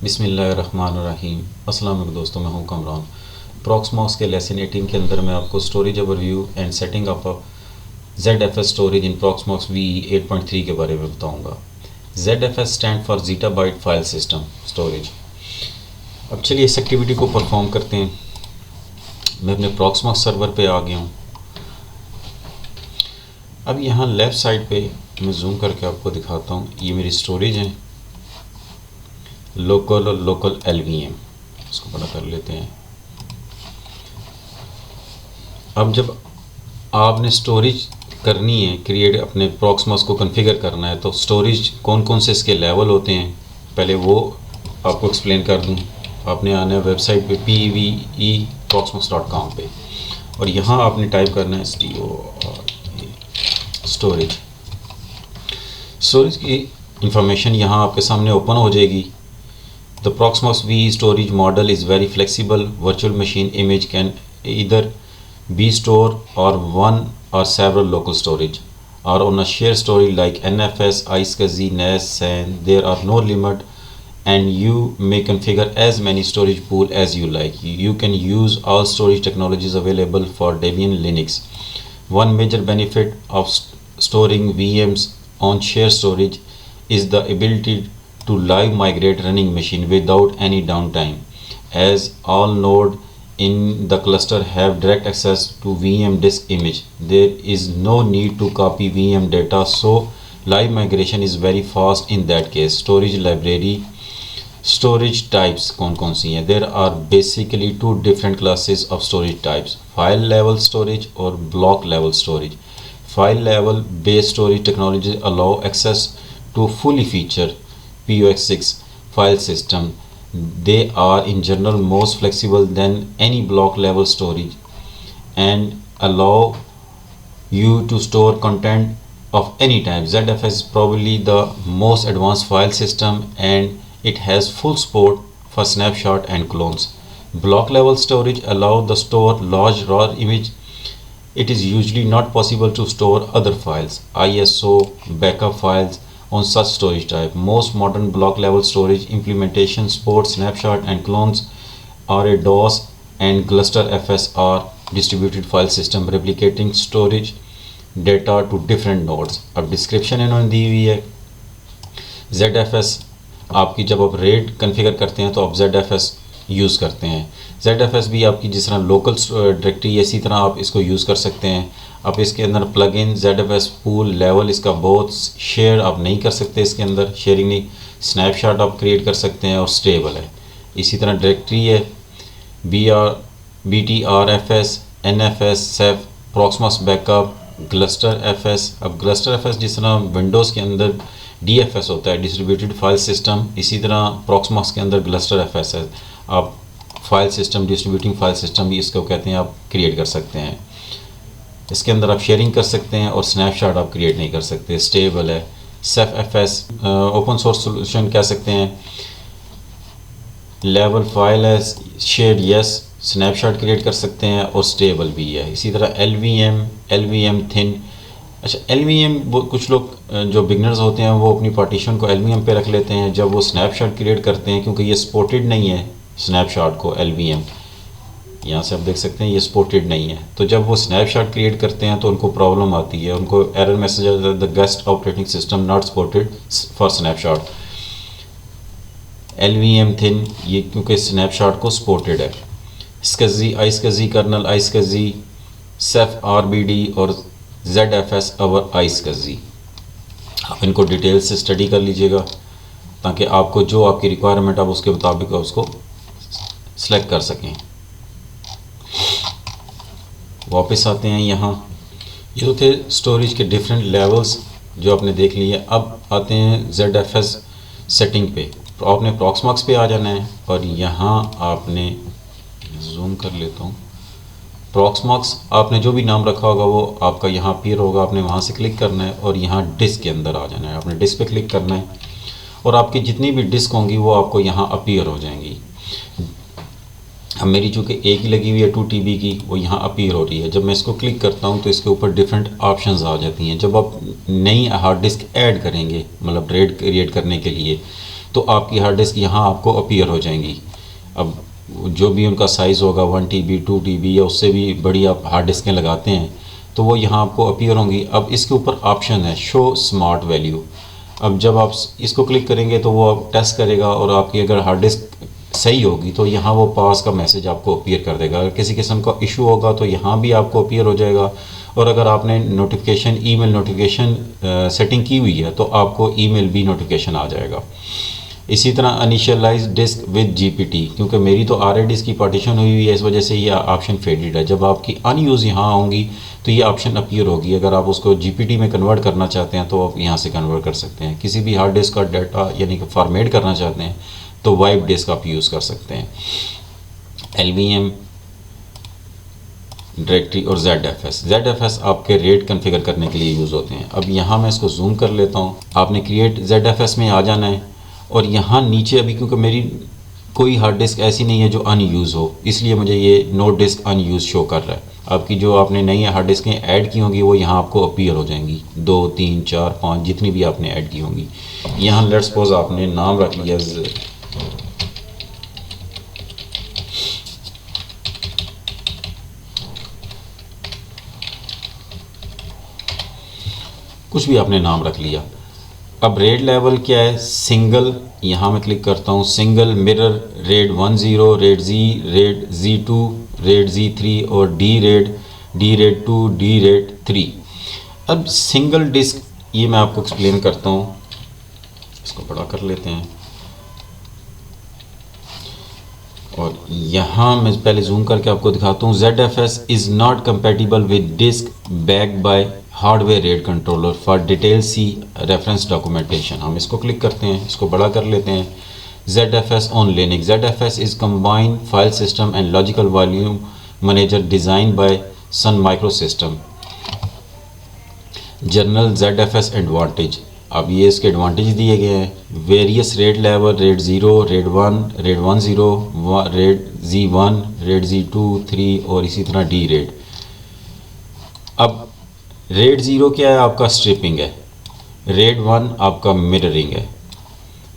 बिस्मिल्लाहिर्रहमानिर्रहीम। अस्सलाम वालेकुम दोस्तों, मैं हूं कमरान। प्रॉक्समॉक्स के लेसन 18 के अंदर मैं आपको storage overview and setting up ZFS storage in Proxmox VE 8.3 के बारे में बताऊंगा। ZFS stand for zettabyte file system storage. अब चलिए इस एक्टिविटी को परफॉर्म करते हैं। मैं अपने प्रॉक्समॉक्स सर्वर पे आ गया हूँ। अब यहाँ लेफ़्ट साइड पे मैं जूम करके आपको दिखाता हूँ, ये मेरी स्टोरेज है, लोकल और लोकल LVM, इसको बड़ा कर लेते हैं। अब जब आपने स्टोरेज करनी है क्रिएट, अपने प्रॉक्समॉक्स को कॉन्फ़िगर करना है, तो स्टोरेज कौन कौन से इसके लेवल होते हैं पहले वो आपको एक्सप्लेन कर दूं। आपने आना है वेबसाइट पे pveproxmox.com पे और यहाँ आपने टाइप करना है स्टोरेज। स्टोरेज की इंफॉर्मेशन यहाँ आपके सामने ओपन हो जाएगी। The Proxmox VE storage model is very flexible. Virtual machine image can either be stored or one or several local storage or on a shared storage like NFS, iSCSI, NAS, SAN. There are no limit and you may configure as many storage pool as you like. You can use all storage technologies available for Debian Linux. One major benefit of storing VMs on shared storage is the ability to live migrate running machine without any downtime, as all nodes in the cluster have direct access to VM disk image. There is no need to copy VM data, so live migration is very fast in that case. Storage library, storage types कौन कौन सी हैं? There are basically two different classes of storage types: file level storage और block level storage. File level based storage technologies allow access to fully featured POX6 file system. They are in general most flexible than any block level storage and allow you to store content of any type. ZFS is probably the most advanced file system and it has full support for snapshot and clones. Block level storage allows the store large raw image. It is usually not possible to store other files, ISO, backup files on such storage type. Most modern block level storage implementations support snapshot and clones. RA-DOS and GlusterFS are distributed file system replicating storage data to different nodes. अब description इन्होंने दी हुई है। ZFS आपकी जब आप red configure करते हैं तो आप ZFS यूज़ करते हैं। ZFS भी आपकी जिस तरह लोकल डायरेक्टरी इसी तरह आप इसको यूज़ कर सकते हैं। आप इसके अंदर plug in ZFS pool level इसका बहुत शेयर आप नहीं कर सकते, इसके अंदर शेयरिंग नहीं। स्नैपशॉट आप क्रिएट कर सकते हैं और स्टेबल है। इसी तरह डायरेक्टरी है BTRFS, NFS, SEF, Proxmox backup, GlusterFS। अब GlusterFS जिस तरह विंडोज़ के अंदर DFS होता है, डिस्ट्रीब्यूटेड फाइल सिस्टम, इसी तरह प्रॉक्समॉक्स के अंदर GlusterFS है। आप file system, distributing file system भी इसको कहते हैं, आप क्रिएट कर सकते हैं। इसके अंदर आप शेयरिंग कर सकते हैं और स्नैपशॉट आप क्रिएट नहीं कर सकते। स्टेबल है। SEFFS ओपन सोर्स सोल्यूशन कह सकते हैं। लेवल फाइल है, शेयर्ड यस, स्नैपशॉट क्रिएट कर सकते हैं और स्टेबल भी है। इसी तरह LVM थिन। अच्छा, LVM वो कुछ लोग जो बिगनर्स होते हैं वो अपनी पार्टीशन को LVM पे रख लेते हैं जब वो स्नैपशॉट क्रिएट करते हैं, क्योंकि ये सपोर्टेड नहीं है स्नैपशॉट को। LVM यहाँ से आप देख सकते हैं ये सपोर्टेड नहीं है, तो जब वो स्नैपशॉट क्रिएट करते हैं तो उनको प्रॉब्लम आती है, उनको एरर मैसेज आता है, the guest operating system not supported for snapshot. LVM thin ये क्योंकि स्नैपशॉट को सपोर्टेड है। SCSI, iSCSI kernel, iSCSI, SEF RBD और ZFS और iSCSI। आप इनको डिटेल से स्टडी कर लीजिएगा ताकि आपको जो आपकी रिक्वायरमेंट आप उसके मुताबिक उसको सेलेक्ट कर सकें। वापस आते हैं यहाँ। ये तो थे स्टोरेज के डिफरेंट लेवल्स जो आपने देख लिए। अब आते हैं ZFS सेटिंग पे। तो आपने प्रॉक्समॉक्स पे आ जाना है और यहाँ आपने जूम कर लेता हूँ। प्रॉक्समॉक्स आपने जो भी नाम रखा होगा वो आपका यहाँ अपीयर होगा, आपने वहाँ से क्लिक करना है और यहाँ डिस्क के अंदर आ जाना है। आपने डिस्क पे क्लिक करना है और आपकी जितनी भी डिस्क होंगी वो आपको यहाँ अपीयर हो जाएंगी। अब मेरी चूँकि एक ही लगी हुई है 2 TB की, वो यहाँ अपीयर हो रही है। जब मैं इसको क्लिक करता हूँ तो इसके ऊपर डिफरेंट ऑप्शंस आ जाती हैं। जब आप नई हार्ड डिस्क ऐड करेंगे, मतलब रेड क्रिएट करने के लिए, तो आपकी हार्ड डिस्क यहाँ आपको अपीयर हो जाएंगी। अब जो भी उनका साइज़ होगा 1 TB 2 TB या उससे भी बड़ी आप हार्ड डिस्कें लगाते हैं तो वो यहाँ आपको अपीयर होंगी। अब इसके ऊपर ऑप्शन है शो स्मार्ट वैल्यू। अब जब आप इसको क्लिक करेंगे तो वो आप टेस्ट करेगा और आपकी अगर हार्ड डिस्क सही होगी तो यहाँ वो पास का मैसेज आपको अपीयर कर देगा। अगर किसी किस्म का इशू होगा तो यहाँ भी आपको अपीयर हो जाएगा। और अगर आपने नोटिफिकेशन ईमेल नोटिफिकेशन सेटिंग की हुई है तो आपको ईमेल भी नोटिफिकेशन आ जाएगा। इसी तरह इनिशियलाइज डिस्क विद जीपीटी, क्योंकि मेरी तो आर डिस्क की पार्टीशन हुई हुई है इस वजह से ये ऑप्शन फेडेड है। जब आपकी अनयूज़ यहाँ होंगी तो ये ऑप्शन अपीयर होगी। अगर आप उसको जीपीटी में कन्वर्ट करना चाहते हैं तो आप यहाँ से कन्वर्ट कर सकते हैं। किसी भी हार्ड डिस्क का डाटा यानी कि फॉर्मेट करना चाहते हैं तो वाइप डिस्क आप यूज़ कर सकते हैं। LVM डायरेक्टरी और ZFS आपके रेट कन्फिगर करने के लिए यूज़ होते हैं। अब यहाँ मैं इसको जूम कर लेता हूँ। आपने क्रिएट ZFS में आ जाना है और यहाँ नीचे अभी क्योंकि मेरी कोई हार्ड डिस्क ऐसी नहीं है जो अनयूज़ हो, इसलिए मुझे ये नो डिस्क अनयूज़ शो कर रहा है। आपकी जो आपने नई हार्ड डिस्कें ऐड की होंगी वो यहाँ आपको अपीयर हो जाएंगी, 2 3 4 5 जितनी भी आपने ऐड की होंगी। यहाँ लेट्स सपोज आपने नाम रख लिया कुछ भी आपने नाम रख लिया। अब रेड लेवल क्या है, सिंगल, यहाँ मैं क्लिक करता हूँ single mirror red 10, RAID Z, red Z2, red Z3 और D रेड 2, D रेड 3। अब सिंगल डिस्क ये मैं आपको एक्सप्लेन करता हूँ, इसको बड़ा कर लेते हैं और यहाँ मैं पहले जूम करके आपको दिखाता हूँ। ZFS is not compatible with disk backed by hardware RAID controller for detail see reference documentation. हम इसको क्लिक करते हैं, इसको बड़ा कर लेते हैं। ZFS on Linux, ZFS is combined file system and logical volume manager design by Sun Microsystem. General ZFS advantage, अब ये इसके एडवांटेज दिए गए हैं। Various RAID level, RAID 0, RAID 1, RAID 10, RAID Z1, RAID Z2, 3 और इसी तरह D rate. अब रेट 0 क्या है, आपका स्ट्रिपिंग है। रेट 1 आपका मिररिंग है।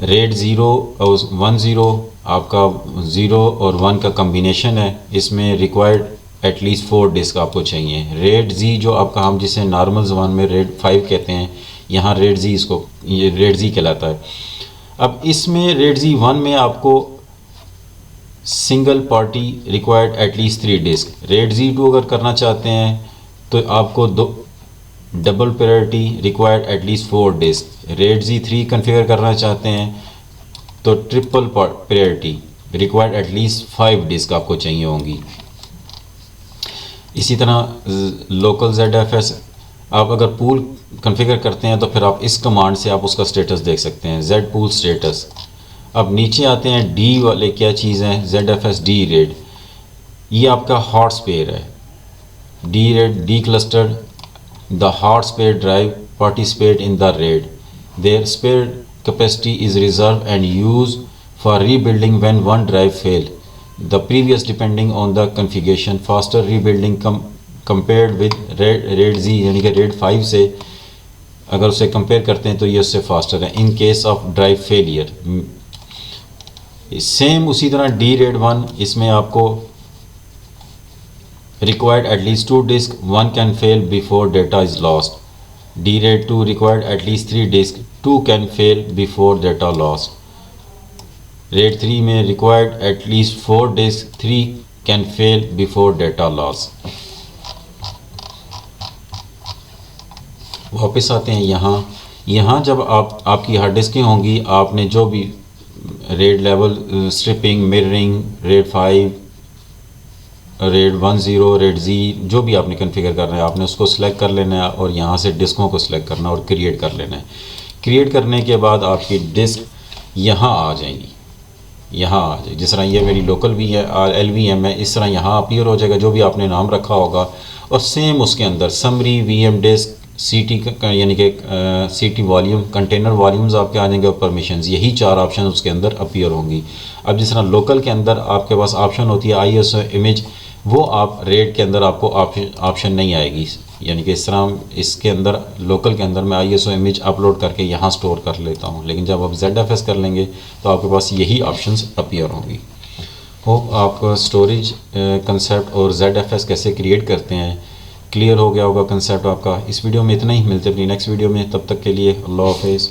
रेट 0 और 10 आपका 0 और 1 का कम्बिनेशन है। इसमें रिक्वायर्ड एटलीस्ट 4 डिस्क आपको चाहिए। रेट Z जो आपका हम जिसे नॉर्मल ज़बान में रेट 5 कहते हैं, यहाँ रेट Z इसको ये रेट Z कहलाता है। अब इसमें रेट Z1 में आपको single parity required at least 3 disk. RAID Z2 अगर करना चाहते हैं तो आपको double priority required at least 4 disk. RAID Z3 configure करना चाहते हैं तो triple priority required at least 5 disk आपको चाहिए होंगी। इसी तरह लोकल ZFS आप अगर पूल कॉन्फ़िगर करते हैं तो फिर आप इस कमांड से आप उसका स्टेटस देख सकते हैं, Z पूल स्टेटस। अब नीचे आते हैं D वाले, क्या चीज़ है, ZFS D रेड, ये आपका हॉट स्पेयर है। D RAID D clustered the hot spare drive participate in the RAID, their spare capacity is reserve and use for rebuilding when one drive fail the previous depending on the configuration, faster rebuilding compared with RAID Z, यानी कि rate 5 से अगर उसे compare करते हैं तो ये उससे फास्टर है in case of drive failure. Same उसी तरह D रेट 1, इसमें आपको required at least 2 disks, 1 can fail before data is lost. D RAID 2 required at least 3 disks, 2 can fail before data lost. RAID 3 में required at least 4 disks, 3 can fail before data loss. वापस आते हैं यहाँ जब आपकी hard डिस्कें होंगी, आपने जो भी RAID level striping, mirroring, RAID 5, RAID 10, RAID Z जो भी आपने कॉन्फ़िगर करना है आपने उसको सिलेक्ट कर लेना है और यहाँ से डिस्कों को सिलेक्ट करना और क्रिएट कर लेना है। क्रिएट करने के बाद आपकी डिस्क यहाँ आ जाएंगी, यहाँ आ जाएगी। जिस तरह ये मेरी लोकल भी है LVM है, इस तरह यहाँ अपीयर हो जाएगा जो भी आपने नाम रखा होगा। और सेम उसके अंदर समरी, VM डिस्क, CT यानी कि CT वॉल्यूम, कंटेनर वॉल्यूम्स आपके आ जाएंगे और परमिशंस, यही 4 ऑप्शन उसके अंदर अपीयर होंगी। अब जिस तरह लोकल के अंदर आपके पास ऑप्शन होती है ISO इमेज, वो आप रेड के अंदर आपको ऑप्शन नहीं आएगी। यानी कि इस तरह इसके अंदर लोकल के अंदर मैं ISO इमेज अपलोड करके यहाँ स्टोर कर लेता हूँ, लेकिन जब आप ZFS कर लेंगे तो आपके पास यही ऑप्शंस अपीयर होंगी। होप आप स्टोरेज कंसेप्ट और ZFS कैसे क्रिएट करते हैं क्लियर हो गया होगा कंसेप्ट आपका। इस वीडियो में इतना ही, मिलते हैं अपनी नेक्स्ट वीडियो में, तब तक के लिए अल्लाह हाफिज़।